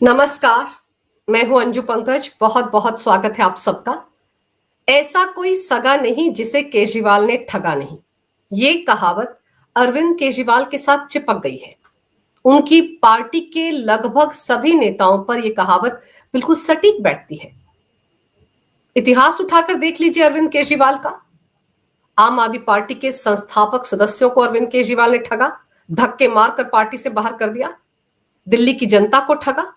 नमस्कार। मैं हूं अंजू पंकज। बहुत बहुत स्वागत है आप सबका। ऐसा कोई सगा नहीं जिसे केजरीवाल ने ठगा नहीं, ये कहावत अरविंद केजरीवाल के साथ चिपक गई है। उनकी पार्टी के लगभग सभी नेताओं पर यह कहावत बिल्कुल सटीक बैठती है। इतिहास उठाकर देख लीजिए अरविंद केजरीवाल का। आम आदमी पार्टी के संस्थापक सदस्यों को अरविंद केजरीवाल ने ठगा, धक्के मारकर पार्टी से बाहर कर दिया। दिल्ली की जनता को ठगा।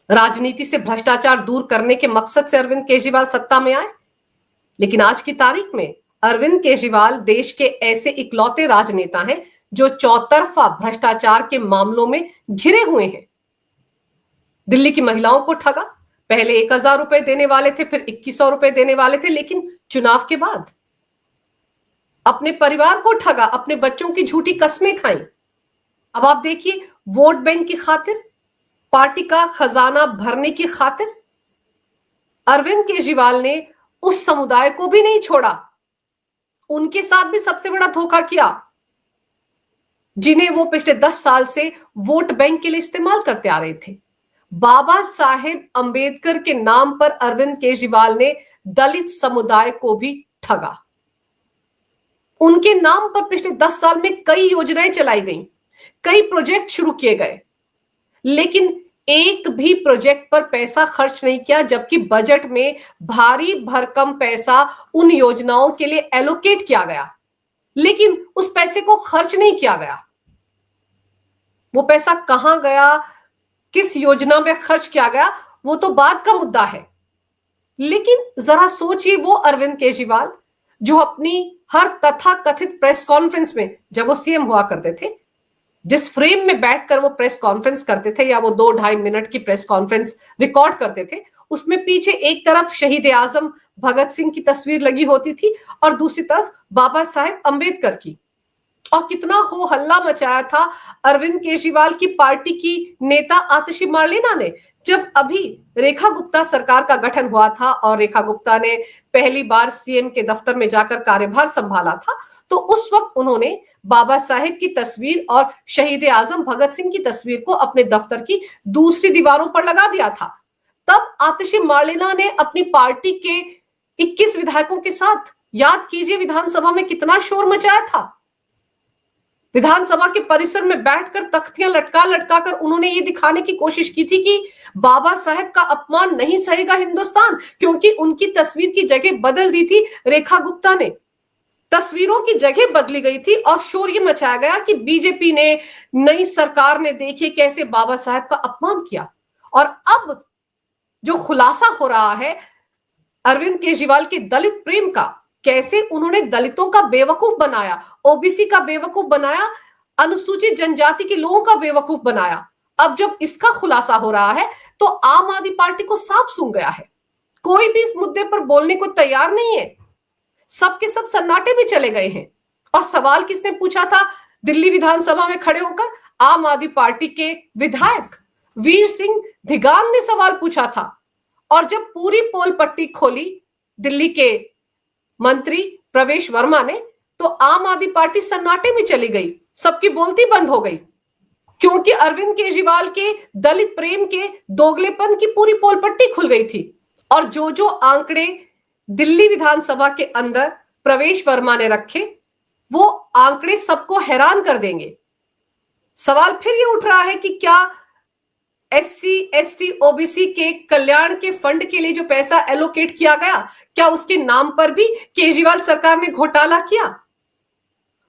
राजनीति से भ्रष्टाचार दूर करने के मकसद से अरविंद केजरीवाल सत्ता में आए। लेकिन आज की तारीख में अरविंद केजरीवाल देश के ऐसे इकलौते राजनेता हैं जो चौतरफा भ्रष्टाचार के मामलों में घिरे हुए हैं। दिल्ली की महिलाओं को ठगा। पहले 1,000 रुपए देने वाले थे, फिर 2,100 रुपए देने वाले थे, लेकिन चुनाव के बाद अपने परिवार को ठगा, अपने बच्चों की झूठी कस्में खाई। अब आप देखिए, वोट बैंक की खातिर, पार्टी का खजाना भरने की खातिर अरविंद केजरीवाल ने उस समुदाय को भी नहीं छोड़ा। उनके साथ भी सबसे बड़ा धोखा किया जिन्हें वो पिछले 10 साल से वोट बैंक के लिए इस्तेमाल करते आ रहे थे। बाबा साहेब अंबेडकर के नाम पर अरविंद केजरीवाल ने दलित समुदाय को भी ठगा। उनके नाम पर पिछले 10 साल में कई योजनाएं चलाई गई, कई प्रोजेक्ट शुरू किए गए, लेकिन एक भी प्रोजेक्ट पर पैसा खर्च नहीं किया, जबकि बजट में भारी भरकम पैसा उन योजनाओं के लिए एलोकेट किया गया, लेकिन उस पैसे को खर्च नहीं किया गया। वो पैसा कहां गया, किस योजना में खर्च किया गया, वो तो बात का मुद्दा है। लेकिन जरा सोचिए, वो अरविंद केजरीवाल जो अपनी हर तथाकथित प्रेस कॉन्फ्रेंस में, जब वो सीएम हुआ करते थे, जिस फ्रेम में बैठकर वो प्रेस कॉन्फ्रेंस करते थे या वो 2-2.5 मिनट की प्रेस कॉन्फ्रेंस रिकॉर्ड करते थे, उसमें पीछे एक तरफ शहीद आजम भगत सिंह की तस्वीर लगी होती थी और दूसरी तरफ बाबा साहेब अंबेडकर की। और कितना हो हल्ला मचाया था अरविंद केजरीवाल की पार्टी की नेता आतिशी मार्लेना ने, जब अभी रेखा गुप्ता सरकार का गठन हुआ था और रेखा गुप्ता ने पहली बार सीएम के दफ्तर में जाकर कार्यभार संभाला था। तो उस वक्त उन्होंने बाबा साहेब की तस्वीर और शहीद आजम भगत सिंह की तस्वीर को अपने दफ्तर की दूसरी दीवारों पर लगा दिया था। तब आतिशी मार्लेना ने अपनी पार्टी के 21 विधायकों के साथ, याद कीजिए, विधानसभा में कितना शोर मचाया था। विधानसभा के परिसर में बैठकर तख्तियां लटका लटका कर उन्होंने ये दिखाने की कोशिश की थी कि बाबा साहेब का अपमान नहीं सहेगा हिंदुस्तान, क्योंकि उनकी तस्वीर की जगह बदल दी थी रेखा गुप्ता ने। तस्वीरों की जगह बदली गई थी और शोर ये मचाया गया कि बीजेपी ने, नई सरकार ने, देखिए कैसे बाबा साहेब का अपमान किया। और अब जो खुलासा हो रहा है अरविंद केजरीवाल के दलित प्रेम का, कैसे उन्होंने दलितों का बेवकूफ बनाया, ओबीसी का बेवकूफ बनाया, अनुसूचित जनजाति के लोगों का बेवकूफ बनाया। अब जब इसका खुलासा हो रहा है तो आम आदमी पार्टी को सांप सूंघ गया है। कोई भी इस मुद्दे पर बोलने को तैयार नहीं है। सबके सब सन्नाटे में चले गए हैं। और सवाल किसने पूछा था दिल्ली विधानसभा में खड़े होकर? आम आदमी पार्टी के विधायक वीर सिंह धिगांग ने सवाल पूछा था। और जब पूरी पोल पट्टी खोली दिल्ली के मंत्री प्रवेश वर्मा ने, तो आम आदमी पार्टी सन्नाटे में चली गई, सबकी बोलती बंद हो गई, क्योंकि अरविंद केजरीवाल के दलित प्रेम के दोगलेपन की पूरी पोल पट्टी खुल गई थी। और जो जो आंकड़े दिल्ली विधानसभा के अंदर प्रवेश वर्मा ने रखे, वो आंकड़े सबको हैरान कर देंगे। सवाल फिर ये उठ रहा है कि क्या एससी, एसटी, ओबीसी के कल्याण के फंड के लिए जो पैसा एलोकेट किया गया, क्या उसके नाम पर भी केजरीवाल सरकार ने घोटाला किया?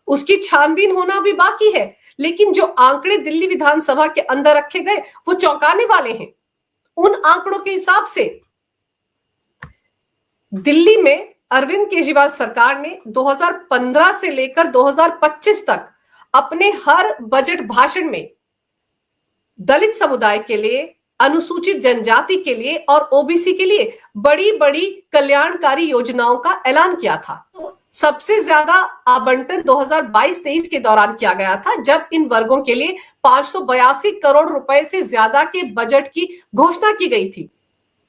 उसकी छानबीन होना भी बाकी है। लेकिन जो आंकड़े दिल्ली विधानसभा के अंदर रखे गए वो चौंकाने वाले हैं। उन आंकड़ों के हिसाब से दिल्ली में अरविंद केजरीवाल सरकार ने 2015 से लेकर 2025 तक अपने हर बजट भाषण में दलित समुदाय के लिए, अनुसूचित जनजाति के लिए और ओबीसी के लिए बड़ी बड़ी कल्याणकारी योजनाओं का ऐलान किया था। सबसे ज्यादा आवंटन 2022-23 के दौरान किया गया था, जब इन वर्गों के लिए 582 करोड़ रुपए से ज्यादा के बजट की घोषणा की गई थी।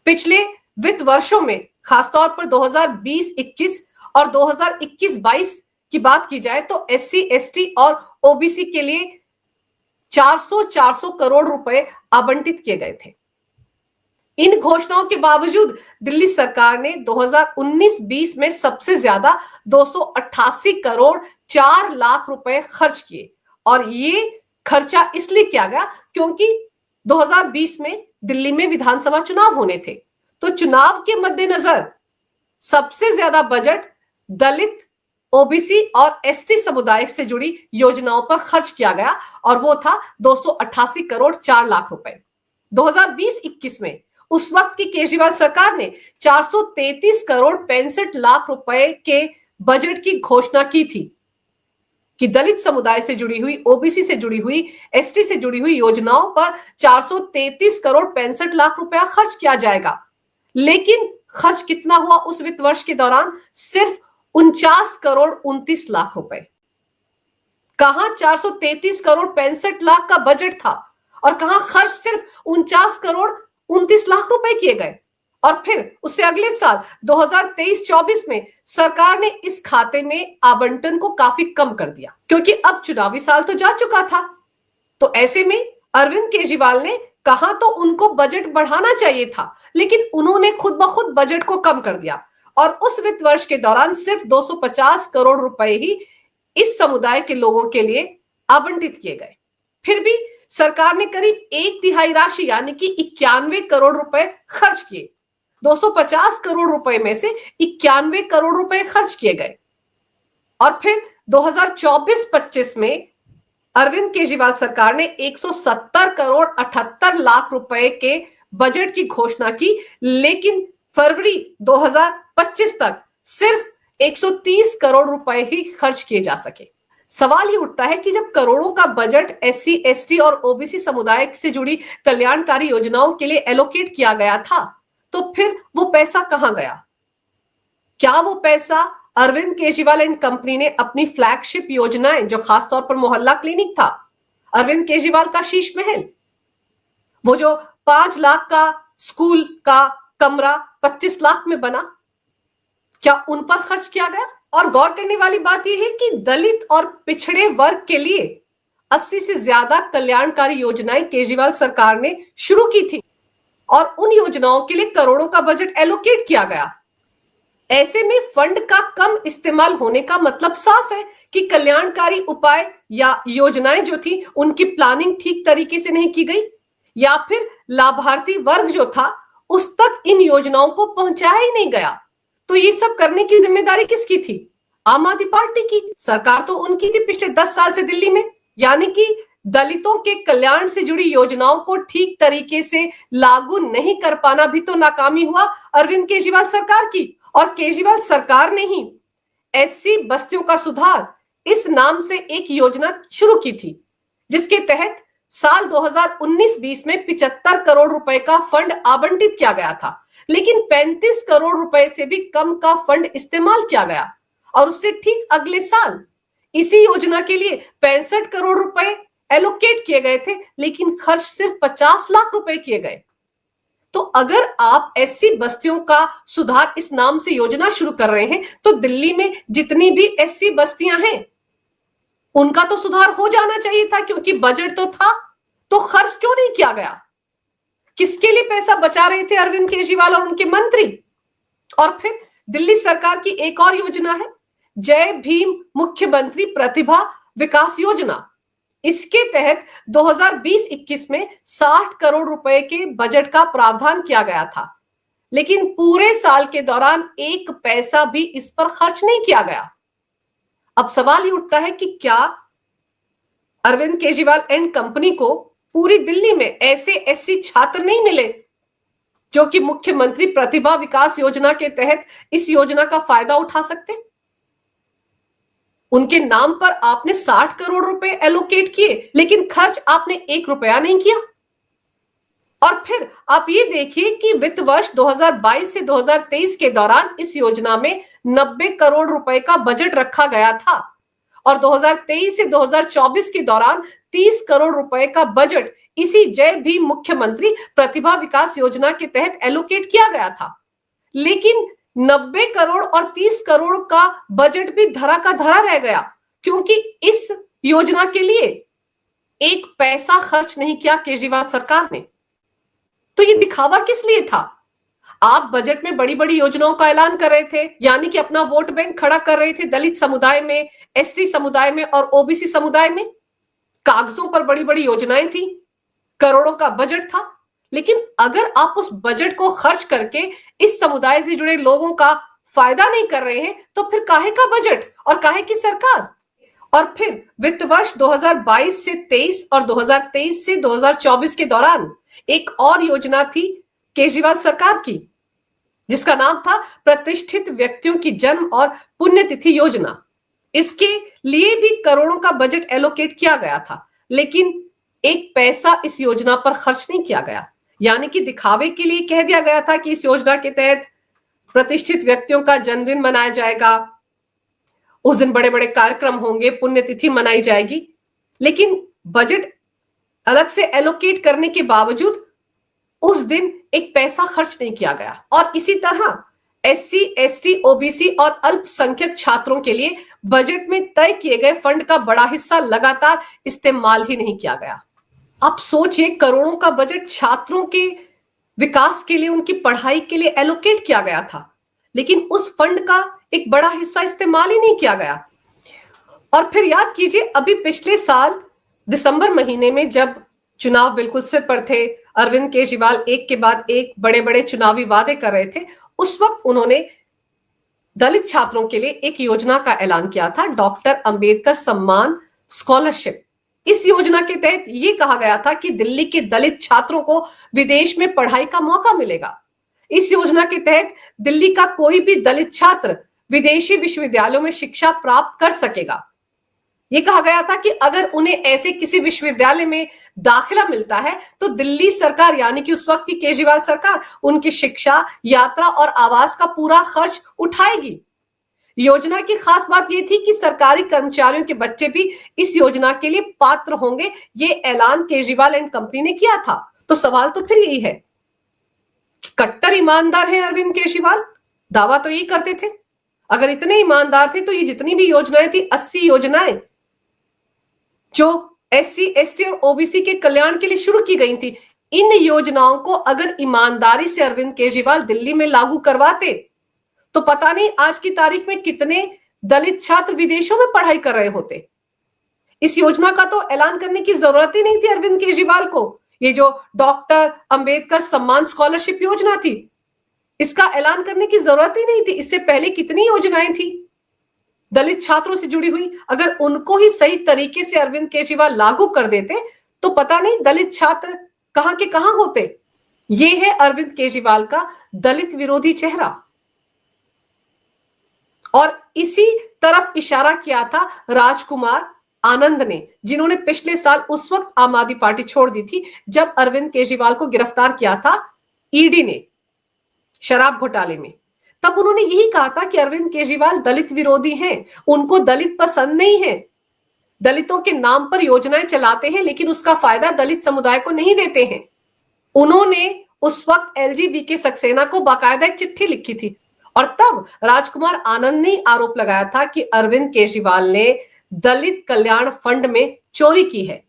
पिछले वित्त वर्षों में, खासतौर पर 2020-21 और 2021-22 की बात की जाए तो एससी, एसटी और ओबीसी के लिए 400 करोड़ रुपए आवंटित किए गए थे। इन घोषणाओं के बावजूद दिल्ली सरकार ने 2019-20 में सबसे ज्यादा 288 करोड़ 4 लाख रुपए खर्च किए, और ये खर्चा इसलिए किया गया क्योंकि 2020 में दिल्ली में विधानसभा चुनाव होने थे। तो चुनाव के मद्देनजर सबसे ज्यादा बजट दलित, ओबीसी और एसटी समुदाय से जुड़ी योजनाओं पर खर्च किया गया, और वो था 288 करोड़ 4 लाख रुपए। 2020-21 में उस वक्त की केजरीवाल सरकार ने 433 करोड़ 65 लाख रुपए के बजट की घोषणा की थी कि दलित समुदाय से जुड़ी हुई, ओबीसी से जुड़ी हुई, एसटी से जुड़ी हुई योजनाओं पर 433 करोड़ 65 लाख रुपया खर्च किया जाएगा। लेकिन खर्च कितना हुआ उस वित्त वर्ष के दौरान? सिर्फ 49 करोड़ 29 लाख रुपए। कहां 433 करोड़ 65 लाख का बजट था और कहां खर्च सिर्फ 49 करोड़ 29 लाख रुपए किए गए। और फिर उससे अगले साल 2023-24 में सरकार ने इस खाते में आवंटन को काफी कम कर दिया, क्योंकि अब चुनावी साल तो जा चुका था। तो ऐसे में अरविंद केजरीवाल ने कहा तो उनको बजट बढ़ाना चाहिए था, लेकिन उन्होंने खुद ब खुद बजट को कम कर दिया, और उस वित्त वर्ष के दौरान सिर्फ 250 करोड़ रुपए ही इस समुदाय के लोगों के लिए आवंटित किए गए। फिर भी सरकार ने करीब 1/3 राशि यानी कि 91 करोड़ रुपए खर्च किए। 250 करोड़ रुपए में से 91 करोड़ रुपए खर्च किए गए। और फिर 2024-25 में अरविंद केजरीवाल सरकार ने 170 करोड़ 78 लाख रुपए के बजट की घोषणा की, लेकिन फरवरी 2025 तक सिर्फ 130 करोड़ रुपए ही खर्च किए जा सके। सवाल ये उठता है कि जब करोड़ों का बजट एससी, एसटी और ओबीसी समुदाय से जुड़ी कल्याणकारी योजनाओं के लिए एलोकेट किया गया था, तो फिर वो पैसा कहां गया? क्या वो पैसा अरविंद केजरीवाल एंड कंपनी ने अपनी फ्लैगशिप योजनाएं, जो खासतौर पर मोहल्ला क्लिनिक था, अरविंद केजरीवाल का शीश महल, वो जो 5 लाख का स्कूल का कमरा 25 लाख में बना, क्या उन पर खर्च किया गया? और गौर करने वाली बात यह है कि दलित और पिछड़े वर्ग के लिए 80 से ज्यादा कल्याणकारी योजनाएं केजरीवाल सरकार ने शुरू की थी, और उन योजनाओं के लिए करोड़ों का बजट एलोकेट किया गया। ऐसे में फंड का कम इस्तेमाल होने का मतलब साफ है कि कल्याणकारी उपाय या योजनाएं जो थी उनकी प्लानिंग ठीक तरीके से नहीं की गई, या फिर लाभार्थी वर्ग जो था उस तक इन योजनाओं को पहुंचाया ही नहीं गया। तो ये सब करने की जिम्मेदारी किसकी थी? आम आदमी पार्टी की। सरकार तो उनकी थी पिछले 10 साल से दिल्ली में, यानी कि दलितों के कल्याण से जुड़ी योजनाओं को ठीक तरीके से लागू नहीं कर पाना भी तो नाकामी हुआ अरविंद केजरीवाल सरकार की। और केजरीवाल सरकार ने ही एससी बस्तियों का सुधार इस नाम से एक योजना शुरू की थी, जिसके तहत साल 2019-20 में 75 करोड़ रुपए का फंड आवंटित किया गया था, लेकिन 35 करोड़ रुपए से भी कम का फंड इस्तेमाल किया गया। और उससे ठीक अगले साल इसी योजना के लिए 65 करोड़ रुपए एलोकेट किए गए थे, लेकिन खर्च सिर्फ 50 लाख रुपए किए गए। तो अगर आप एससी बस्तियों का सुधार इस नाम से योजना शुरू कर रहे हैं, तो दिल्ली में जितनी भी एससी बस्तियां हैं उनका तो सुधार हो जाना चाहिए था, क्योंकि बजट तो था। तो खर्च क्यों नहीं किया गया? किसके लिए पैसा बचा रहे थे अरविंद केजरीवाल और उनके मंत्री? और फिर दिल्ली सरकार की एक और योजना है, जय भीम मुख्यमंत्री प्रतिभा विकास योजना। इसके तहत 2020-21 में 60 करोड़ रुपए के बजट का प्रावधान किया गया था, लेकिन पूरे साल के दौरान एक पैसा भी इस पर खर्च नहीं किया गया। अब सवाल ये उठता है कि क्या अरविंद केजरीवाल एंड कंपनी को पूरी दिल्ली में ऐसे एससी छात्र नहीं मिले जो कि मुख्यमंत्री प्रतिभा विकास योजना के तहत इस योजना का फायदा उठा सकते? उनके नाम पर आपने 60 करोड़ रुपए एलोकेट किए, लेकिन खर्च आपने 1 रुपया नहीं किया। और फिर आप ये देखिए कि वित्त वर्ष 2022 से 2023 के दौरान इस योजना में 90 करोड़ रुपए का बजट रखा गया था, और 2023 से 2024 के दौरान 30 करोड़ रुपए का बजट इसी जय भीम मुख्यमंत्री प्रतिभा विकास योजना के तहत एलोकेट किया गया था। लेकिन 90 करोड़ और 30 करोड़ का बजट भी धरा का धरा रह गया, क्योंकि इस योजना के लिए एक पैसा खर्च नहीं किया केजरीवाल सरकार ने। तो ये दिखावा किस लिए था? आप बजट में बड़ी बड़ी योजनाओं का ऐलान कर रहे थे, यानी कि अपना वोट बैंक खड़ा कर रहे थे दलित समुदाय में, एसटी समुदाय में और ओबीसी समुदाय में। कागजों पर बड़ी बड़ी योजनाएं थी, करोड़ों का बजट था, लेकिन अगर आप उस बजट को खर्च करके इस समुदाय से जुड़े लोगों का फायदा नहीं कर रहे हैं, तो फिर काहे का बजट और काहे की सरकार? और फिर वित्त वर्ष 2022 से 23 और 2023 से 2024 के दौरान एक और योजना थी केजरीवाल सरकार की, जिसका नाम था प्रतिष्ठित व्यक्तियों की जन्म और पुण्यतिथि योजना। इसके लिए भी करोड़ों का बजट एलोकेट किया गया था, लेकिन एक पैसा इस योजना पर खर्च नहीं किया गया। यानी कि दिखावे के लिए कह दिया गया था कि इस योजना के तहत प्रतिष्ठित व्यक्तियों का जन्मदिन मनाया जाएगा, उस दिन बड़े बड़े कार्यक्रम होंगे, पुण्यतिथि मनाई जाएगी, लेकिन बजट अलग से एलोकेट करने के बावजूद उस दिन एक पैसा खर्च नहीं किया गया। और इसी तरह एससी, एसटी, ओबीसी और अल्पसंख्यक छात्रों के लिए बजट में तय किए गए फंड का बड़ा हिस्सा लगातार इस्तेमाल ही नहीं किया गया। आप सोचिए, करोड़ों का बजट छात्रों के विकास के लिए, उनकी पढ़ाई के लिए एलोकेट किया गया था, लेकिन उस फंड का एक बड़ा हिस्सा इस्तेमाल ही नहीं किया गया। और फिर याद कीजिए, अभी पिछले साल दिसंबर महीने में जब चुनाव बिल्कुल सिर पर थे, अरविंद केजरीवाल एक के बाद एक बड़े बड़े चुनावी वादे कर रहे थे, उस वक्त उन्होंने दलित छात्रों के लिए एक योजना का ऐलान किया था, डॉक्टर अंबेडकर सम्मान स्कॉलरशिप। इस योजना के तहत यह कहा गया था कि दिल्ली के दलित छात्रों को विदेश में पढ़ाई का मौका मिलेगा। इस योजना के तहत दिल्ली का कोई भी दलित छात्र विदेशी विश्वविद्यालयों में शिक्षा प्राप्त कर सकेगा। यह कहा गया था कि अगर उन्हें ऐसे किसी विश्वविद्यालय में दाखिला मिलता है तो दिल्ली सरकार, यानी कि उस वक्त की केजरीवाल सरकार, उनकी शिक्षा, यात्रा और आवास का पूरा खर्च उठाएगी। योजना की खास बात यह थी कि सरकारी कर्मचारियों के बच्चे भी इस योजना के लिए पात्र होंगे। ये ऐलान केजरीवाल एंड कंपनी ने किया था। तो सवाल तो फिर यही है कि कट्टर ईमानदार है अरविंद केजरीवाल, दावा तो यही करते थे। अगर इतने ईमानदार थे तो ये जितनी भी योजनाएं थी, 80 योजनाएं जो एससी, एसटी और ओबीसी के कल्याण के लिए शुरू की गई थी, इन योजनाओं को अगर ईमानदारी से अरविंद केजरीवाल दिल्ली में लागू करवाते तो पता नहीं आज की तारीख में कितने दलित छात्र विदेशों में पढ़ाई कर रहे होते। इस योजना का तो ऐलान करने की जरूरत ही नहीं थी अरविंद केजरीवाल को। ये जो डॉक्टर अंबेडकर सम्मान स्कॉलरशिप योजना थी, इसका ऐलान करने की जरूरत ही नहीं थी। इससे पहले कितनी योजनाएं थी दलित छात्रों से जुड़ी हुई, अगर उनको ही सही तरीके से अरविंद केजरीवाल लागू कर देते तो पता नहीं दलित छात्र कहां के कहां होते। ये है अरविंद केजरीवाल का दलित विरोधी चेहरा। और इसी तरफ इशारा किया था राजकुमार आनंद ने, जिन्होंने पिछले साल उस वक्त आम आदमी पार्टी छोड़ दी थी जब अरविंद केजरीवाल को गिरफ्तार किया था ईडी ने शराब घोटाले में। तब उन्होंने यही कहा था कि अरविंद केजरीवाल दलित विरोधी हैं, उनको दलित पसंद नहीं है, दलितों के नाम पर योजनाएं चलाते हैं लेकिन उसका फायदा दलित समुदाय को नहीं देते हैं। उन्होंने उस वक्त एलजी सक्सेना को बाकायदा एक चिट्ठी लिखी थी और तब राजकुमार आनंद ने आरोप लगाया था कि अरविंद केजरीवाल ने दलित कल्याण फंड में चोरी की है।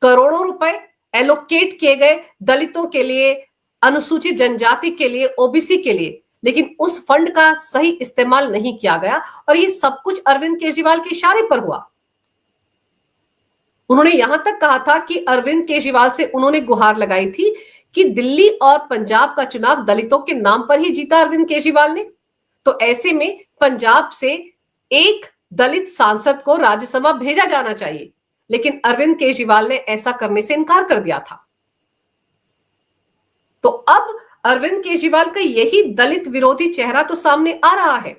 करोड़ों रुपए एलोकेट किए गए दलितों के लिए, अनुसूचित जनजाति के लिए, ओबीसी के लिए, लेकिन उस फंड का सही इस्तेमाल नहीं किया गया और ये सब कुछ अरविंद केजरीवाल के इशारे पर हुआ। उन्होंने यहां तक कहा था कि अरविंद केजरीवाल से उन्होंने गुहार लगाई थी कि दिल्ली और पंजाब का चुनाव दलितों के नाम पर ही जीता अरविंद केजरीवाल ने, तो ऐसे में पंजाब से एक दलित सांसद को राज्यसभा भेजा जाना चाहिए, लेकिन अरविंद केजरीवाल ने ऐसा करने से इनकार कर दिया था। तो अब अरविंद केजरीवाल का यही दलित विरोधी चेहरा तो सामने आ रहा है।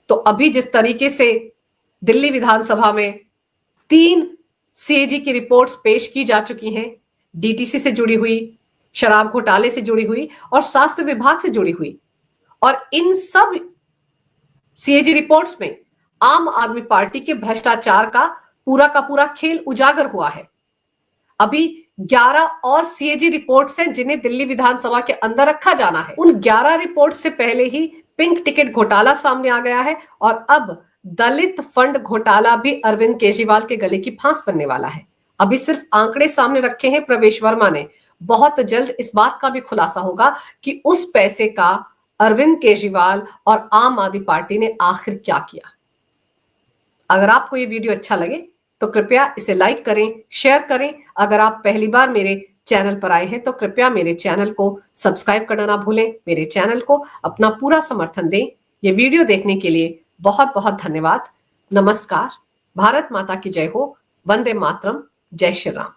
तो अभी जिस तरीके से दिल्ली विधानसभा में 3 सीएजी की रिपोर्ट्स पेश की जा चुकी हैं, डीटीसी से जुड़ी हुई, शराब घोटाले से जुड़ी हुई और स्वास्थ्य विभाग से जुड़ी हुई, और इन सब सीएजी रिपोर्ट्स में आम आदमी पार्टी के भ्रष्टाचार का पूरा खेल उजागर हुआ है। अभी 11 और सीएजी रिपोर्ट्स हैं जिन्हें दिल्ली विधानसभा के अंदर रखा जाना है। उन 11 रिपोर्ट से पहले ही पिंक टिकट घोटाला सामने आ गया है और अब दलित फंड घोटाला भी अरविंद केजरीवाल के गले की फांस बनने वाला है। अभी सिर्फ आंकड़े सामने रखे हैं प्रवेश वर्मा ने। बहुत जल्द इस बात का भी खुलासा होगा कि उस पैसे का अरविंद केजरीवाल और आम आदमी पार्टी ने आखिर क्या किया। अगर आपको ये वीडियो अच्छा लगे तो कृपया इसे लाइक करें, शेयर करें। अगर आप पहली बार मेरे चैनल पर आए हैं तो कृपया मेरे चैनल को सब्सक्राइब करना ना भूलें। मेरे चैनल को अपना पूरा समर्थन दें। ये वीडियो देखने के लिए बहुत बहुत धन्यवाद। नमस्कार। भारत माता की जय हो। वंदे मातरम। जय श्री राम।